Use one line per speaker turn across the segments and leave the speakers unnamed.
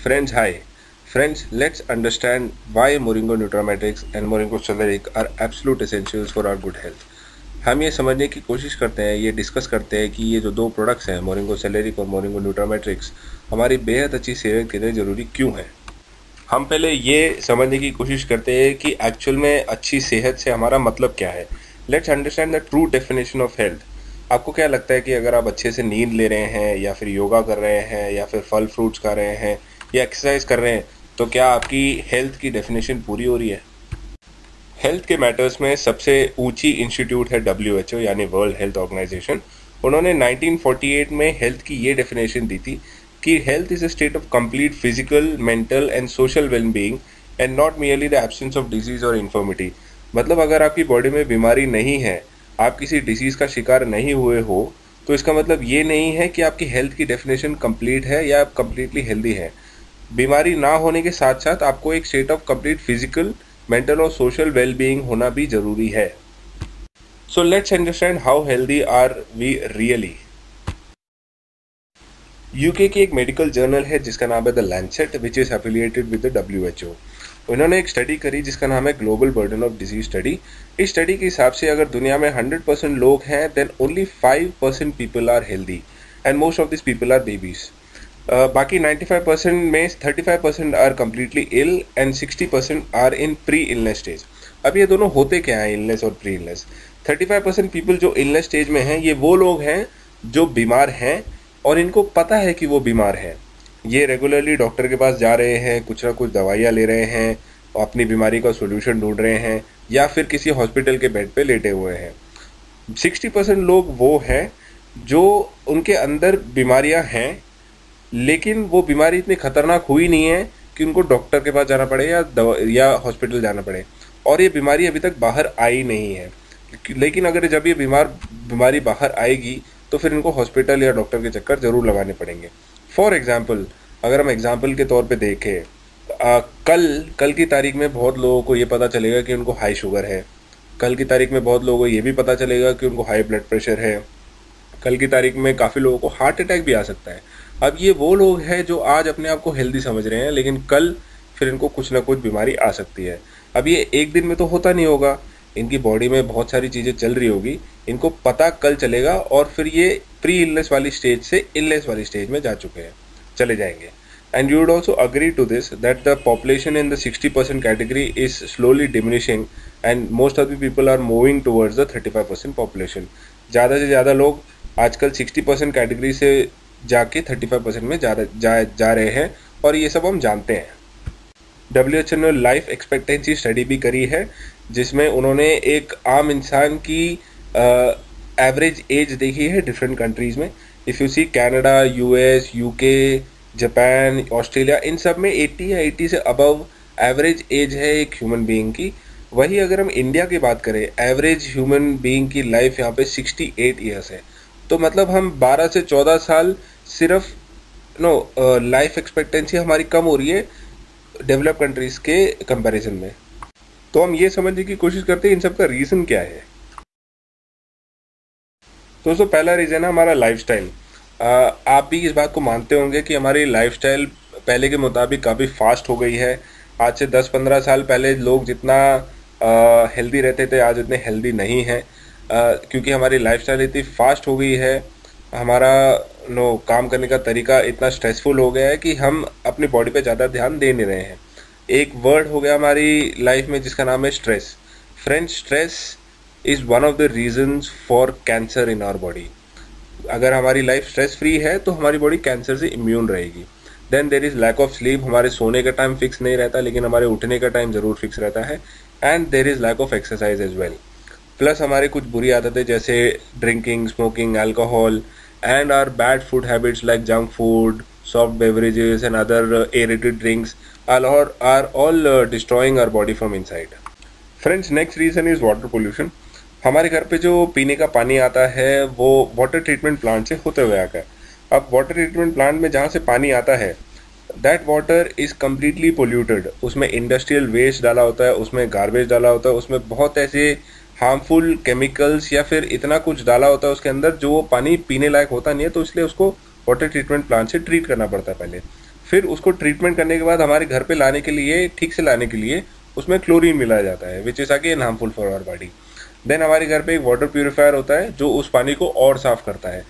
Friends, hi. Friends, let's understand why Moringa Nutramatrix and Moringa Celeric are absolute essentials for our good health. हम ये समझने की कोशिश करते हैं, ये डिस्कस करते हैं कि ये जो दो प्रोडक्ट्स हैं मोरिंगो सेलेरिक और मोरिंगो न्यूट्रामेट्रिक्स हमारी बेहद अच्छी सेहत के लिए ज़रूरी क्यों हैं। हम पहले ये समझने की कोशिश करते हैं कि एक्चुअल में अच्छी सेहत से हमारा मतलब क्या है। Let's understand the true definition of health. आपको क्या लगता है कि अगर आप अच्छे से नींद ले रहे हैं या फिर योगा कर रहे हैं या फिर फल फ्रूट्स खा रहे हैं या एक्सरसाइज कर रहे हैं तो क्या आपकी हेल्थ की डेफिनेशन पूरी हो रही है? हेल्थ के मैटर्स में सबसे ऊंची इंस्टीट्यूट है WHO यानी वर्ल्ड हेल्थ ऑर्गेनाइजेशन। उन्होंने 1948 में हेल्थ की ये डेफिनेशन दी थी कि health is a state of complete physical, mental and social well being and not merely the absence of disease और इन्फर्मिटी। मतलब अगर आपकी बॉडी में बीमारी नहीं है, आप किसी डिजीज का शिकार नहीं हुए हो, तो इसका मतलब ये नहीं है कि आपकी हेल्थ की डेफिनेशन कंप्लीट है या आप कंप्लीटली हेल्दी है। बीमारी ना होने के साथ साथ आपको एक state of complete physical, mental और सोशल वेल बीइंग होना भी जरूरी है। So let's understand how healthy are we really. UK की एक मेडिकल जर्नल है जिसका नाम है the Lancet, which is affiliated with the WHO। उन्होंने एक स्टडी करी जिसका नाम है global burden of disease study. इस स्टडी के हिसाब से अगर दुनिया में 100% लोग हैं then only 5% people are healthy and most of this people are babies. बाकी 95% में 35% are completely ill and 60% are in pre illness stage. अब ये दोनों होते क्या हैं, इलनेस और प्री इलनेस? 35% पीपल जो इलनेस स्टेज में हैं ये वो लोग हैं जो बीमार हैं और इनको पता है कि वो बीमार हैं। ये रेगुलरली डॉक्टर के पास जा रहे हैं, कुछ ना कुछ दवाइयाँ ले रहे हैं, अपनी बीमारी का सोल्यूशन ढूंढ रहे हैं या फिर किसी हॉस्पिटल के बेड पे लेटे हुए हैं। 60% लोग वो हैं जो उनके अंदर बीमारियां हैं लेकिन वो बीमारी इतनी खतरनाक हुई नहीं है कि उनको डॉक्टर के पास जाना पड़े या हॉस्पिटल जाना पड़े, और ये बीमारी अभी तक बाहर आई नहीं है। लेकिन अगर जब ये बीमारी बाहर आएगी तो फिर इनको हॉस्पिटल या डॉक्टर के चक्कर जरूर लगाने पड़ेंगे। फॉर एग्जाम्पल, अगर हम एग्जाम्पल के तौर पे देखें, कल की तारीख में बहुत लोगों को ये पता चलेगा कि उनको हाई शुगर है। कल की तारीख में बहुत लोगों को ये भी पता चलेगा कि उनको हाई ब्लड प्रेशर है। कल की तारीख में काफ़ी लोगों को हार्ट अटैक भी आ सकता है। अब ये वो लोग हैं जो आज अपने आप को हेल्दी समझ रहे हैं लेकिन कल फिर इनको कुछ ना कुछ बीमारी आ सकती है। अब ये एक दिन में तो होता नहीं होगा, इनकी बॉडी में बहुत सारी चीज़ें चल रही होगी, इनको पता कल चलेगा और फिर ये प्री इलनेस वाली स्टेज से इलनेस वाली स्टेज में जा चुके हैं, चले जाएंगे। And you would also agree to this that the population in the 60% category is slowly diminishing and most of the people are moving towards the 35% population. ज़्यादा से ज़्यादा लोग आजकल 60% कैटेगरी से जाके 35% में जा रहे हैं और ये सब हम जानते हैं। WHO ने लाइफ एक्सपेक्टेंसी स्टडी भी करी है जिसमें उन्होंने एक आम इंसान की एवरेज एज देखी है डिफरेंट कंट्रीज़ में। If you see Canada, US, UK, Japan, Australia, इन सब में 80 या 80 से अबव एवरेज एज है एक ह्यूमन बीइंग की। वही अगर हम इंडिया की बात करें, एवरेज ह्यूमन बीइंग की लाइफ यहाँ पे 68 ईयर्स है। तो मतलब हम 12 से 14 साल सिर्फ लाइफ एक्सपेक्टेंसी हमारी कम हो रही है डेवलप कंट्रीज के कंपैरिजन में। तो हम ये समझने की कोशिश करते हैं इन सब का रीज़न क्या है। दोस्तों, पहला रीज़न है हमारा लाइफस्टाइल। आप भी इस बात को मानते होंगे कि हमारी लाइफस्टाइल पहले के मुताबिक काफ़ी फास्ट हो गई है। आज से 10-15 साल पहले लोग जितना हेल्दी रहते थे आज उतने हेल्दी नहीं हैं, क्योंकि हमारी लाइफस्टाइल इतनी फास्ट हो गई है। हमारा काम करने का तरीका इतना स्ट्रेसफुल हो गया है कि हम अपनी बॉडी पे ज़्यादा ध्यान दे नहीं रहे हैं। एक वर्ड हो गया हमारी लाइफ में जिसका नाम है stress. Friends, stress is one of the reasons for cancer in our body. अगर हमारी लाइफ स्ट्रेस फ्री है तो हमारी बॉडी कैंसर से इम्यून रहेगी। Then there is lack of sleep. हमारे सोने का टाइम फिक्स नहीं रहता लेकिन हमारे उठने का टाइम ज़रूर फिक्स रहता है। And there is lack of exercise as well. Plus हमारे कुछ बुरी आदतें जैसे drinking, smoking, alcohol and our bad food habits like junk food, soft beverages and other aerated drinks are all destroying our body from inside. Friends, next reason is water pollution. हमारे घर पे जो पीने का पानी आता है वो वाटर ट्रीटमेंट प्लांट से होते हुए आता है। अब वाटर ट्रीटमेंट प्लांट में जहाँ से पानी आता है that water is completely polluted. उसमें इंडस्ट्रियल वेस्ट डाला होता है, उसमें गार्बेज डाला होता है, उसमें बहुत ऐसे हार्मफुल केमिकल्स या फिर इतना कुछ डाला होता है उसके अंदर जो वो पानी पीने लायक होता नहीं है, तो इसलिए उसको वाटर ट्रीटमेंट प्लांट से ट्रीट करना पड़ता है पहले। फिर उसको ट्रीटमेंट करने के बाद हमारे घर पे लाने के लिए, ठीक से लाने के लिए उसमें क्लोरीन मिलाया जाता है, which is again harmful for our body. Then हमारे घर पे एक वाटर प्यूरिफायर होता है जो उस पानी को और साफ़ करता है,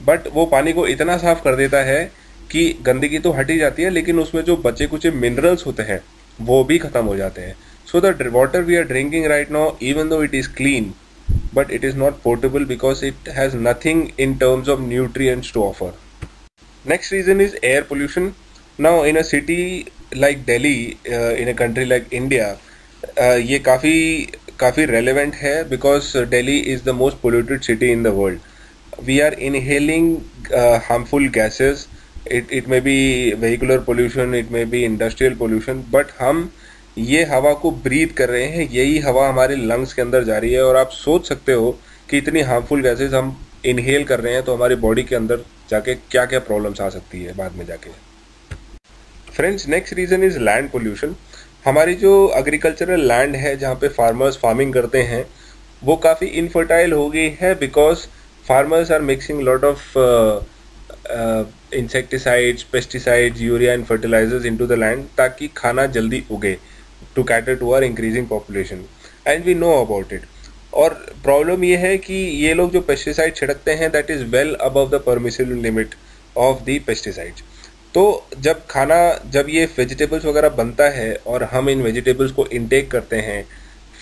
बट वो पानी को इतना साफ़ कर देता है कि गंदगी तो हट ही जाती है, लेकिन उसमें जो बचे कुछ मिनरल्स होते हैं वो भी ख़त्म हो जाते हैं। So the water we are drinking right now, even though it is clean, but it is not potable because it has nothing in terms of nutrients to offer. Next reason is air pollution. Now in a city like Delhi, in a country like India, ये काफ़ी relevant है because Delhi is the most polluted city in the world. We are inhaling harmful gases. It may be vehicular pollution, it may be industrial pollution, but हम ये हवा को breathe कर रहे हैं, यही हवा हमारे लंग्स के अंदर जा रही है। और आप सोच सकते हो कि इतनी हार्मफुल गैसेस हम इनहेल कर रहे हैं तो हमारी बॉडी के अंदर जाके क्या क्या प्रॉब्लम्स आ सकती है बाद में जाके। Friends, next reason is land pollution. हमारी जो एग्रीकल्चरल लैंड है जहाँ पे फार्मर्स फार्मिंग करते हैं वो काफ़ी इनफर्टाइल हो गई है because farmers are mixing lot of insecticides, pesticides, urea and fertilisers into the land ताकि खाना जल्दी उगे, to cater to our increasing population, and we know about it. और प्रॉब्लम ये है कि ये लोग जो पेस्टिसाइड छिड़कते हैं that is well above the permissible limit of the pesticides. तो जब ये वेजिटेबल्स वगैरह बनता है और हम इन वेजिटेबल्स को इनटेक करते हैं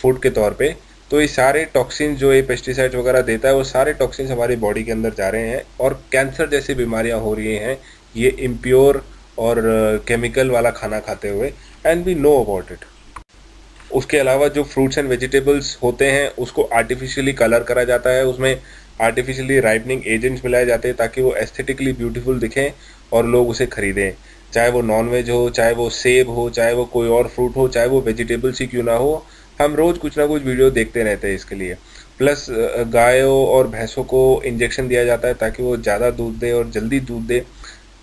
फूड के तौर पे, तो ये सारे टॉक्सिन्स जो ये पेस्टिसाइड्स वगैरह देता है वो सारे टॉक्सिन्स हमारी बॉडी के अंदर जा रहे हैं और कैंसर जैसी बीमारियां हो रही हैं ये इम्प्योर और केमिकल वाला खाना खाते हुए, and we know about it. उसके अलावा जो फ्रूट्स एंड वेजिटेबल्स होते हैं उसको आर्टिफिशियली कलर करा जाता है, उसमें आर्टिफिशियली राइपनिंग एजेंट्स मिलाए जाते हैं ताकि वो एस्थेटिकली ब्यूटीफुल दिखें और लोग उसे खरीदें, चाहे वो नॉनवेज हो, चाहे वो सेब हो, चाहे वो कोई और फ्रूट हो, चाहे वो वेजिटेबल्स ही क्यों ना हो। हम रोज़ कुछ ना कुछ वीडियो देखते रहते हैं इसके लिए। प्लस गायों और भैंसों को इंजेक्शन दिया जाता है ताकि वो ज़्यादा दूध दे और जल्दी दूध दे,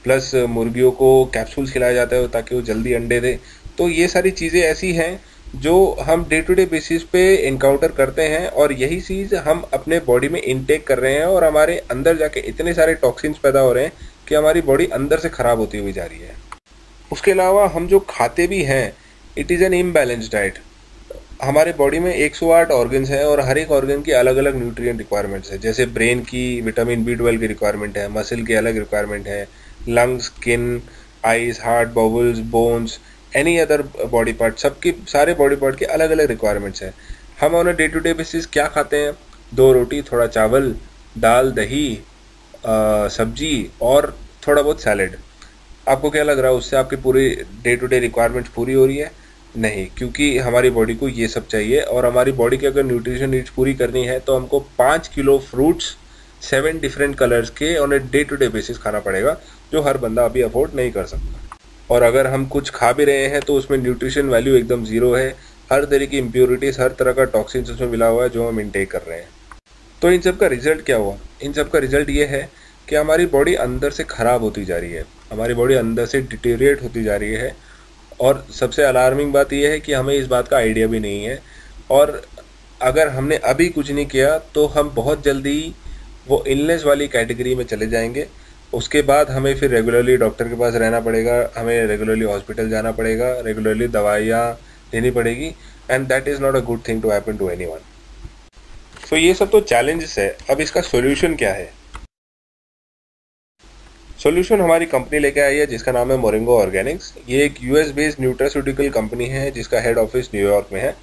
प्लस मुर्गियों को कैप्सूल्स खिलाया जाता है ताकि वो जल्दी अंडे दे। तो ये सारी चीज़ें ऐसी हैं जो हम डे टू डे बेसिस पे इनकाउंटर करते हैं और यही चीज़ हम अपने बॉडी में इनटेक कर रहे हैं और हमारे अंदर जाके इतने सारे टॉक्सिन्स पैदा हो रहे हैं कि हमारी बॉडी अंदर से ख़राब होती हुई जा रही है। उसके अलावा हम जो खाते भी हैं, it is an imbalanced diet. हमारे बॉडी में 108 ऑर्गन्स हैं और हर एक ऑर्गन की अलग अलग न्यूट्रिएंट रिक्वायरमेंट्स है। जैसे ब्रेन की विटामिन B12 की रिक्वायरमेंट है, मसल की अलग रिक्वायरमेंट है, lungs, skin, eyes, heart, bowels, bones, any other body part, सबकी सारे बॉडी पार्ट के अलग अलग रिक्वायरमेंट्स हैं। हम on a day to day basis क्या खाते हैं? 2 रोटी, थोड़ा चावल, दाल, दही, सब्जी और थोड़ा बहुत सैलेड। आपको क्या लग रहा है उससे आपकी पूरी डे टू डे रिक्वायरमेंट्स पूरी हो रही है? नहीं, क्योंकि हमारी बॉडी को ये सब चाहिए और हमारी बॉडी की अगर न्यूट्रिशन नीड्स पूरी करनी है तो हमको 5 किलो फ्रूट्स 7 डिफरेंट कलर्स के on a day to day basis खाना पड़ेगा, जो हर बंदा अभी अफोर्ड नहीं कर सकता। और अगर हम कुछ खा भी रहे हैं तो उसमें न्यूट्रिशन वैल्यू एकदम ज़ीरो है, हर तरह की इम्प्योरिटीज़, हर तरह का टॉक्सिन्स उसमें मिला हुआ है जो हम इनटेक कर रहे हैं। तो इन सब का रिजल्ट क्या हुआ? इन सब का रिजल्ट ये है कि हमारी बॉडी अंदर से ख़राब होती जा रही है, हमारी बॉडी अंदर से डिटेरिएट होती जा रही है। और सबसे अलार्मिंग बात यह है कि हमें इस बात का आइडिया भी नहीं है, और अगर हमने अभी कुछ नहीं किया तो हम बहुत जल्दी वो इलनेस वाली कैटेगरी में चले जाएंगे। उसके बाद हमें फिर रेगुलरली डॉक्टर के पास रहना पड़ेगा, हमें रेगुलरली हॉस्पिटल जाना पड़ेगा, रेगुलरली दवाइयाँ लेनी पड़ेगी, and that is not a good thing to happen to anyone. So ये सब तो चैलेंजेस है। अब इसका सोल्यूशन क्या है? सोल्यूशन हमारी कंपनी लेके आई है जिसका नाम है मोरिंगो ऑर्गेनिक्स। ये एक US बेस्ड न्यूट्रास्यूटिकल कंपनी है जिसका हेड ऑफिस न्यूयॉर्क में है।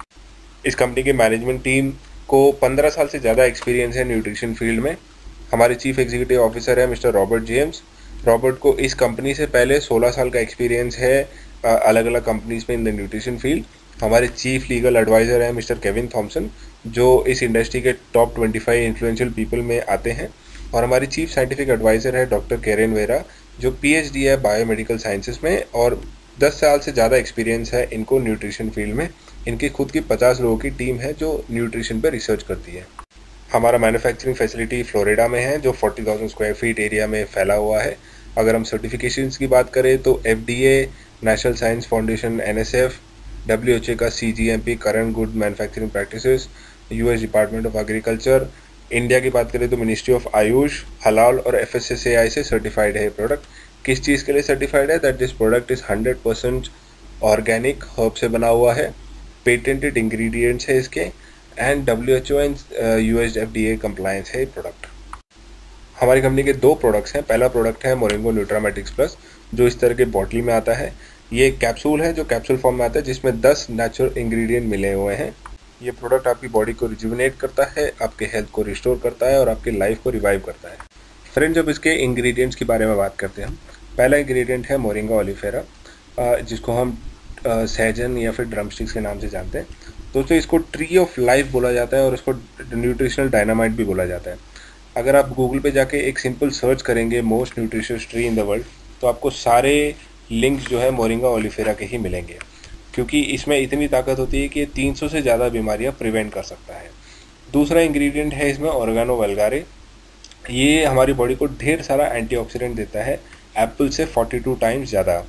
इस कंपनी की मैनेजमेंट टीम को 15 साल से ज़्यादा एक्सपीरियंस है न्यूट्रिशन फील्ड में। हमारे चीफ एग्जीक्यूटिव ऑफिसर है मिस्टर रॉबर्ट जेम्स। रॉबर्ट को इस कंपनी से पहले 16 साल का एक्सपीरियंस है अलग अलग कंपनीज में इन द न्यूट्रिशन फील्ड। हमारे चीफ लीगल एडवाइज़र है मिस्टर केविन थॉमसन, जो इस इंडस्ट्री के टॉप 25 इन्फ्लुएंशियल पीपल में आते हैं। और हमारी चीफ साइंटिफिक एडवाइज़र है डॉक्टर केरेन वेरा, जो PhD है बायोमेडिकल साइंसेस में, और 10 साल से ज़्यादा एक्सपीरियंस है इनको न्यूट्रिशन फील्ड में। इनकी खुद की 50 लोगों की टीम है जो न्यूट्रिशन पर रिसर्च करती है। हमारा मैन्युफैक्चरिंग फैसिलिटी फ्लोरिडा में है जो 40,000 स्क्वायर फीट एरिया में फैला हुआ है। अगर हम सर्टिफिकेशंस की बात करें तो FDA, national science foundation NSF, WHO का CGMP current good manufacturing practices, US department of agriculture, India की बात करें तो मिनिस्ट्री ऑफ आयुष, हलाल और FSSAI से सर्टिफाइड है प्रोडक्ट। किस चीज़ के लिए सर्टिफाइड है? That this product is 100% organic herb से बना हुआ है, पेटेंटेड इंग्रेडिएंट्स है इसके, and WHO and USFDA compliance है ये प्रोडक्ट। हमारी कंपनी के 2 प्रोडक्ट्स हैं। पहला प्रोडक्ट है मोरिंगो न्यूट्रामेटिक्स प्लस, जो इस तरह के बॉटल में आता है। ये एक कैप्सूल है जो कैप्सूल फॉर्म में आता है, जिसमें 10 नेचुरल इंग्रेडिएंट मिले हुए हैं। ये प्रोडक्ट आपकी बॉडी को रिजुविनेट करता है, आपके हेल्थ को रिस्टोर करता है और आपकी लाइफ को रिवाइव करता है। फ्रेंड्स, जब इसके इंग्रेडिएंट्स के बारे में बात करते हैं हम, पहला इंग्रेडिएंट है मोरिंगा ओलिफेरा, जिसको हम सहजन या फिर ड्रमस्टिक्स के नाम से जानते हैं। दोस्तों, इसको ट्री ऑफ लाइफ बोला जाता है और इसको न्यूट्रिशनल डायनामाइट भी बोला जाता है। अगर आप गूगल पे जाके एक सिंपल सर्च करेंगे most nutritious tree in the world, तो आपको सारे लिंक्स जो है मोरिंगा ओलिफेरा के ही मिलेंगे, क्योंकि इसमें इतनी ताकत होती है कि 300 से ज़्यादा बीमारियां प्रिवेंट कर सकता है। दूसरा इंग्रेडिएंट है इसमें ऑर्गेनो वल्गारे। ये हमारी बॉडी को ढेर सारा एंटीऑक्सीडेंट देता है, एप्पल से 42 टाइम्स ज़्यादा।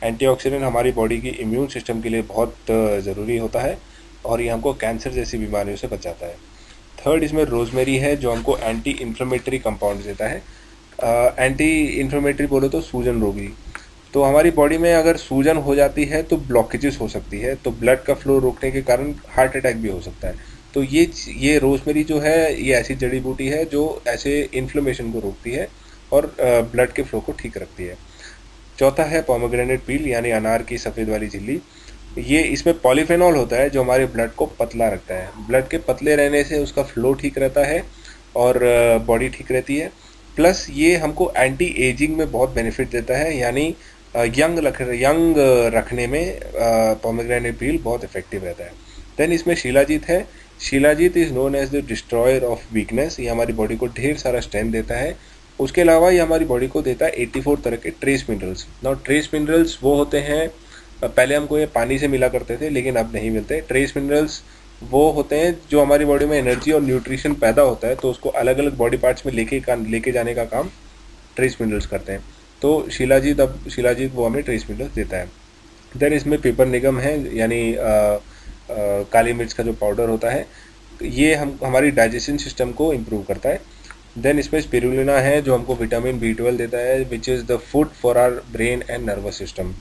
एंटीऑक्सीडेंट हमारी बॉडी की इम्यून सिस्टम के लिए बहुत ज़रूरी होता है और ये हमको कैंसर जैसी बीमारियों से बचाता है। थर्ड, इसमें रोजमेरी है जो हमको एंटी इन्फ्लेमेटरी कंपाउंड देता है। एंटी इन्फ्लेमेटरी बोलो तो सूजन रोगी। तो हमारी बॉडी में अगर सूजन हो जाती है तो ब्लॉकेजेस हो सकती है, तो ब्लड का फ्लो रोकने के कारण हार्ट अटैक भी हो सकता है। तो ये रोजमेरी जो है ये ऐसी जड़ी बूटी है जो ऐसे इन्फ्लेमेशन को रोकती है और ब्लड के फ्लो को ठीक रखती है। चौथा है पोमेग्रेनेट पील, यानी अनार की सफ़ेद वाली झिल्ली। ये इसमें पॉलीफेनॉल होता है जो हमारे ब्लड को पतला रखता है। ब्लड के पतले रहने से उसका फ्लो ठीक रहता है और बॉडी ठीक रहती है। प्लस ये हमको एंटी एजिंग में बहुत बेनिफिट देता है, यानी यंग रखने में पोमेग्रेनेट पील बहुत इफेक्टिव रहता है। देन इसमें शिलाजीत है। Shilajit is known as the destroyer of weakness. ये हमारी बॉडी को ढेर सारा स्ट्रेंथ देता है। उसके अलावा ये हमारी बॉडी को देता है 84 तरह के trace minerals. Now trace minerals वो होते हैं, पहले हमको ये पानी से मिला करते थे लेकिन अब नहीं मिलते। ट्रेस मिनरल्स वो होते हैं जो हमारी बॉडी में एनर्जी और न्यूट्रिशन पैदा होता है, तो उसको अलग अलग बॉडी पार्ट्स में लेके जाने का काम ट्रेस मिनरल्स करते हैं। तो शिलाजीत वो हमें ट्रेस मिनरल्स देता है। देन इसमें पेपर निगम है, यानी काली मिर्च का जो पाउडर होता है, ये हमारी डाइजेशन सिस्टम को इम्प्रूव करता है। देन इसमें स्पिरुलिना है जो हमको विटामिन B12 देता है, which is the food for our brain and nervous system.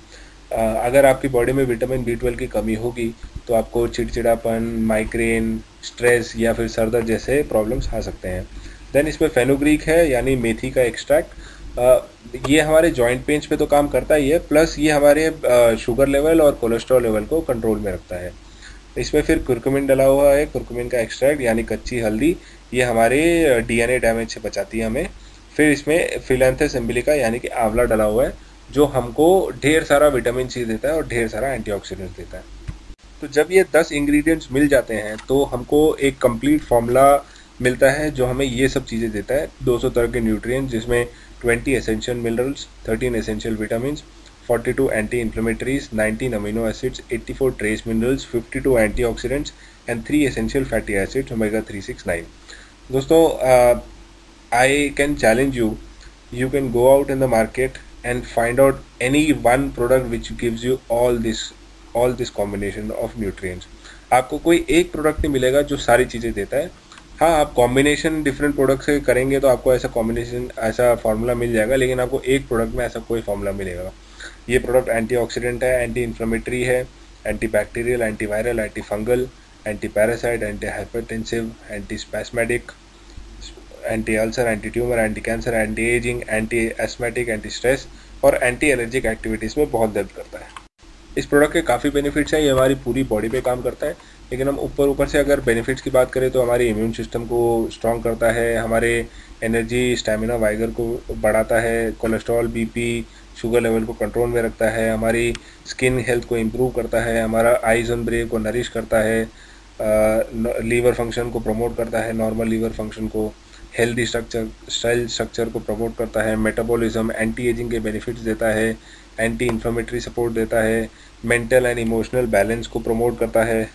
अगर आपकी बॉडी में विटामिन B12 की कमी होगी तो आपको चिड़चिड़ापन, माइग्रेन, स्ट्रेस या फिर सर दर्द जैसे प्रॉब्लम्स आ सकते हैं। देन इसमें फेनुग्रीक है, यानी मेथी का एक्सट्रैक्ट। ये हमारे जॉइंट पेन्स पे तो काम करता ही है, प्लस ये हमारे शुगर लेवल और कोलेस्ट्रॉल लेवल को कंट्रोल में रखता है। इसमें फिर कुरकुमिन डला हुआ है, कुरकुमिन का एक्सट्रैक्ट यानी कच्ची हल्दी। ये हमारे DNA डैमेज से बचाती है हमें। फिर इसमें फिलैंथस एम्बिलिका यानी कि आंवला डला हुआ है, जो हमको ढेर सारा विटामिन C देता है और ढेर सारा एंटीऑक्सीडेंट देता है। तो जब ये 10 इंग्रेडिएंट्स मिल जाते हैं तो हमको एक कंप्लीट फार्मूला मिलता है जो हमें ये सब चीज़ें देता है। 200 तरह के न्यूट्रिएंट्स, जिसमें 20 essential minerals, 13 essential vitamin, 42 anti inflammatories, 19 amino acids, 84 trace minerals, 52 antioxidants and 3 essential fatty acids, omega 3, 6, 9। दोस्तों, I can challenge you, you can go out in the market and find out any one product which gives you all this combination of nutrients. आपको कोई एक product नहीं मिलेगा जो सारी चीज़ें देता है। हाँ, आप कॉम्बिनेशन डिफरेंट प्रोडक्ट से करेंगे तो आपको ऐसा फार्मूला मिल जाएगा, लेकिन आपको एक प्रोडक्ट में ऐसा कोई फार्मूला मिलेगा। ये प्रोडक्ट एंटीऑक्सीडेंट है, एंटी इन्फ्लेमेटरी है, anti bacterial, anti viral, anti fungal, anti parasite, anti hypertensive, anti spasmodic, anti ulcer, anti tumour, anti cancer, anti ageing, anti asthmatic, anti stress और एंटी एलर्जिक एक्टिविटीज़ में बहुत help करता है। इस product के काफ़ी benefits हैं। ये हमारी पूरी बॉडी पे काम करता है, लेकिन हम ऊपर से अगर बेनिफिट्स की बात करें तो हमारे इम्यून सिस्टम को स्ट्रॉन्ग करता है, हमारे एनर्जी, स्टेमिना, वाइगर को बढ़ाता है, कोलेस्ट्रॉल, BP, शुगर लेवल को कंट्रोल में रखता है, हमारी स्किन हेल्थ को इम्प्रूव करता है, हमारा आइज एंड ब्रेन को नरिश करता है, लीवर फंक्शन को प्रमोट करता है, नॉर्मल लीवर फंक्शन को, हेल्दी सेल स्ट्रक्चर को प्रमोट करता है, मेटाबॉलिज्म, एंटी एजिंग के बेनिफिट्स देता है, एंटी इन्फ्लेमेटरी सपोर्ट देता है, मेंटल एंड इमोशनल बैलेंस को प्रमोट करता है।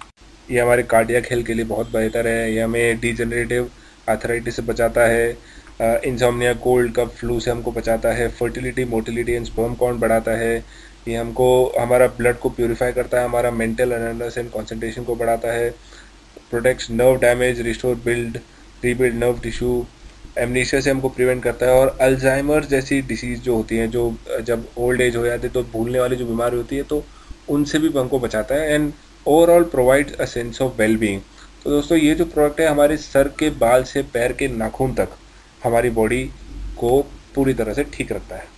ये हमारे कार्डियक हेल्थ के लिए बहुत बेहतर है। ये हमें डिजेनरेटिव आर्थराइटिस से बचाता है, इंसोम्निया, कोल्ड, कफ, फ्लू से हमको बचाता है, fertility, motility and sperm count बढ़ाता है। ये हमको हमारा ब्लड को प्यूरिफाई करता है, हमारा मेंटल अलर्टनेस एंड कंसंट्रेशन को बढ़ाता है, protects nerve damage, restore, rebuild nerve tissue, amnesia से हमको प्रिवेंट करता है, और अल्जाइमर जैसी डिसीज़ जो होती हैं, जो जब ओल्ड एज हो जाती है तो भूलने वाली जो बीमारी होती है, तो उनसे भी हमको बचाता है, and overall provides a sense of wellbeing. तो दोस्तों ये जो प्रोडक्ट है हमारे सर के बाल से पैर के नाखून तक हमारी बॉडी को पूरी तरह से ठीक रखता है।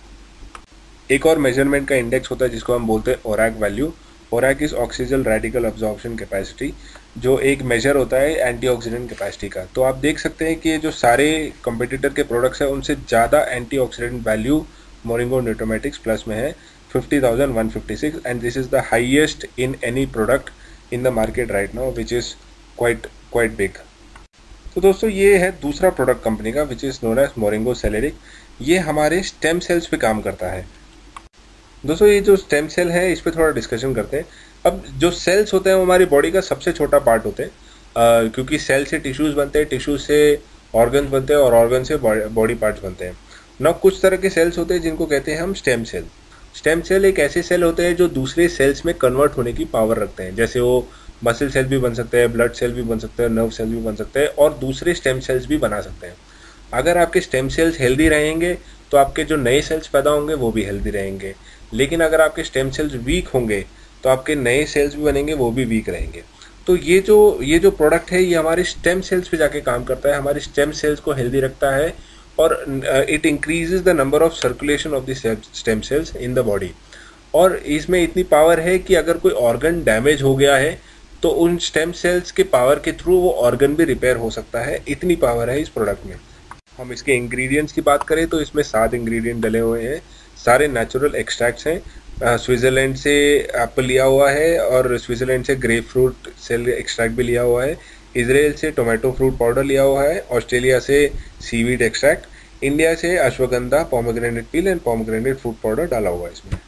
एक और मेजरमेंट का इंडेक्स होता है जिसको हम बोलते हैं ORAC value. ORAC is oxygen radical absorption capacity, जो एक मेजर होता है एंटीऑक्सीडेंट कैपेसिटी का। तो आप देख सकते हैं कि जो सारे कंपटीटर के प्रोडक्ट्स हैं उनसे ज़्यादा antioxidant value Moringo Nutromatics plus में है 50,156, and this is the highest in any product in the market right now, which is quite big. तो दोस्तों ये है दूसरा प्रोडक्ट कंपनी का, which is known as Moringo Celeric. ये हमारे स्टेम सेल्स पे काम करता है। दोस्तों ये जो स्टेम सेल है इस पर थोड़ा डिस्कशन करते हैं। अब जो सेल्स होते हैं वो हमारी बॉडी का सबसे छोटा पार्ट होते हैं, क्योंकि सेल से टिश्यूज़ बनते हैं, टिश्यूज से ऑर्गन्स बनते हैं, और ऑर्गन से बॉडी पार्ट्स बनते हैं ना। कुछ तरह के सेल्स होते हैं जिनको कहते हैं हम स्टेम सेल। स्टेम सेल एक ऐसे सेल होते हैं जो दूसरे सेल्स में कन्वर्ट होने की पावर रखते हैं। जैसे वो मसल सेल भी बन सकते हैं, ब्लड सेल भी बन सकते हैं, नर्व सेल भी बन सकते हैं, और दूसरे स्टेम सेल्स भी बना सकते हैं। अगर आपके स्टेम सेल्स हेल्दी रहेंगे तो आपके जो नए सेल्स पैदा होंगे वो भी हेल्दी रहेंगे, लेकिन अगर आपके स्टेम सेल्स वीक होंगे तो आपके नए सेल्स भी बनेंगे, वो भी वीक रहेंगे। तो ये जो प्रोडक्ट है ये हमारे स्टेम सेल्स पे जाके काम करता है, हमारे स्टेम सेल्स को हेल्दी रखता है, और it increases the number of circulation of the stem cells in the body. और इसमें इतनी पावर है कि अगर कोई ऑर्गन डैमेज हो गया है तो उन स्टेम सेल्स के पावर के थ्रू वो ऑर्गन भी रिपेयर हो सकता है, इतनी पावर है इस प्रोडक्ट में। हम इसके इंग्रेडिएंट्स की बात करें तो इसमें 7 इंग्रेडिएंट डले हुए हैं, सारे नेचुरल एक्सट्रैक्ट्स हैं। स्विट्ज़रलैंड से एप्पल लिया हुआ है, और स्विट्ज़रलैंड से ग्रेप फ्रूट सेल एक्सट्रैक्ट भी लिया हुआ है, इजराइल से टोमेटो फ्रूट पाउडर लिया हुआ है, ऑस्ट्रेलिया से सीवीड एक्सट्रैक्ट, इंडिया से ashwagandha, pomegranate peel and pomegranate fruit powder डाला हुआ है इसमें।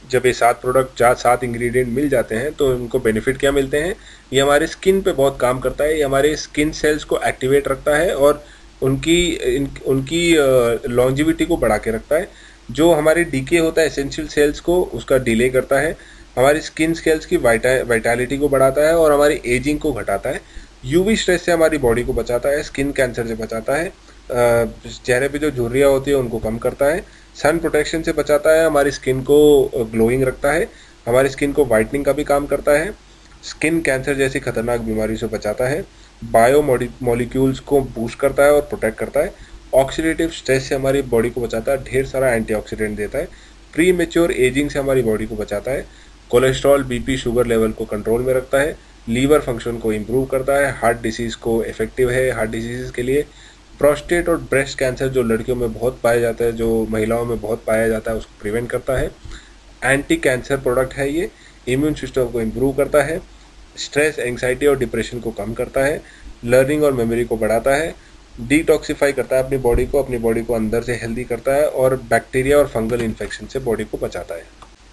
जब ये 7 प्रोडक्ट 7 इंग्रेडिएंट मिल जाते हैं तो इनको बेनिफिट क्या मिलते हैं? ये हमारे स्किन पे बहुत काम करता है, ये हमारे स्किन सेल्स को एक्टिवेट रखता है, और उनकी लॉन्जिविटी को बढ़ा के रखता है। जो हमारे डीके होता है एसेंशियल सेल्स को, उसका डिले करता है, हमारी स्किन सेल्स की वाइटैलिटी को बढ़ाता है, और हमारी एजिंग को घटाता है। यूवी स्ट्रेस से हमारी बॉडी को बचाता है, स्किन कैंसर से बचाता है, चेहरे पे जो झुर्रियाँ होती है उनको कम करता है, सन प्रोटेक्शन से बचाता है, हमारी स्किन को ग्लोइंग रखता है, हमारी स्किन को वाइटनिंग का भी काम करता है, स्किन कैंसर जैसी खतरनाक बीमारी से बचाता है, बायो मॉलिक्यूल्स को बूस्ट करता है और प्रोटेक्ट करता है, ऑक्सीडेटिव स्ट्रेस से हमारी बॉडी को बचाता है, ढेर सारा एंटीऑक्सीडेंट देता है, प्री मेच्योर एजिंग से हमारी बॉडी को बचाता है, कोलेस्ट्रॉल बीपी शुगर लेवल को कंट्रोल में रखता है, लीवर फंक्शन को इम्प्रूव करता है, हार्ट डिसीज़ को इफेक्टिव है हार्ट डिसीज़ के लिए, प्रोस्टेट और ब्रेस्ट कैंसर जो लड़कियों में बहुत पाया जाता है, जो महिलाओं में बहुत पाया जाता है, उसको प्रिवेंट करता है, एंटी कैंसर प्रोडक्ट है ये, इम्यून सिस्टम को इम्प्रूव करता है, स्ट्रेस एंग्जाइटी और डिप्रेशन को कम करता है, लर्निंग और मेमोरी को बढ़ाता है, डिटॉक्सिफाई करता है अपनी बॉडी को अंदर से हेल्दी करता है, और बैक्टीरिया और फंगल इन्फेक्शन से बॉडी को बचाता है।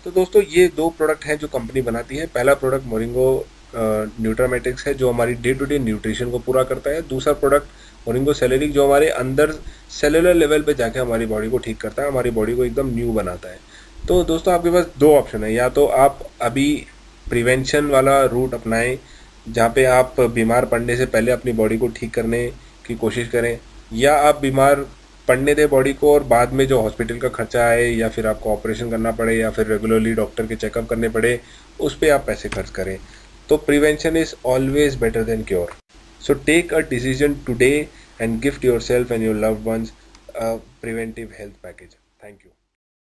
तो दोस्तों ये 2 प्रोडक्ट हैं जो कंपनी बनाती है। पहला प्रोडक्ट मोरिंगो न्यूट्रामेटिक्स है जो हमारी डे टू डे न्यूट्रिशन को पूरा करता है। दूसरा प्रोडक्ट मोरिंगो सेलेरिक जो हमारे अंदर सेलुलर लेवल पे जाके हमारी बॉडी को ठीक करता है, हमारी बॉडी को एकदम न्यू बनाता है। तो दोस्तों आपके पास 2 ऑप्शन है, या तो आप अभी प्रिवेंशन वाला रूट अपनाएं जहाँ पे आप बीमार पड़ने से पहले अपनी बॉडी को ठीक करने की कोशिश करें, या आप बीमार पड़ने दें बॉडी को और बाद में जो हॉस्पिटल का खर्चा आए, या फिर आपको ऑपरेशन करना पड़े, या फिर रेगुलरली डॉक्टर के चेकअप करने पड़े, उस पर आप पैसे खर्च करें। तो prevention is always better than cure. So take a decision today and gift yourself and your loved ones a preventive health package. Thank you.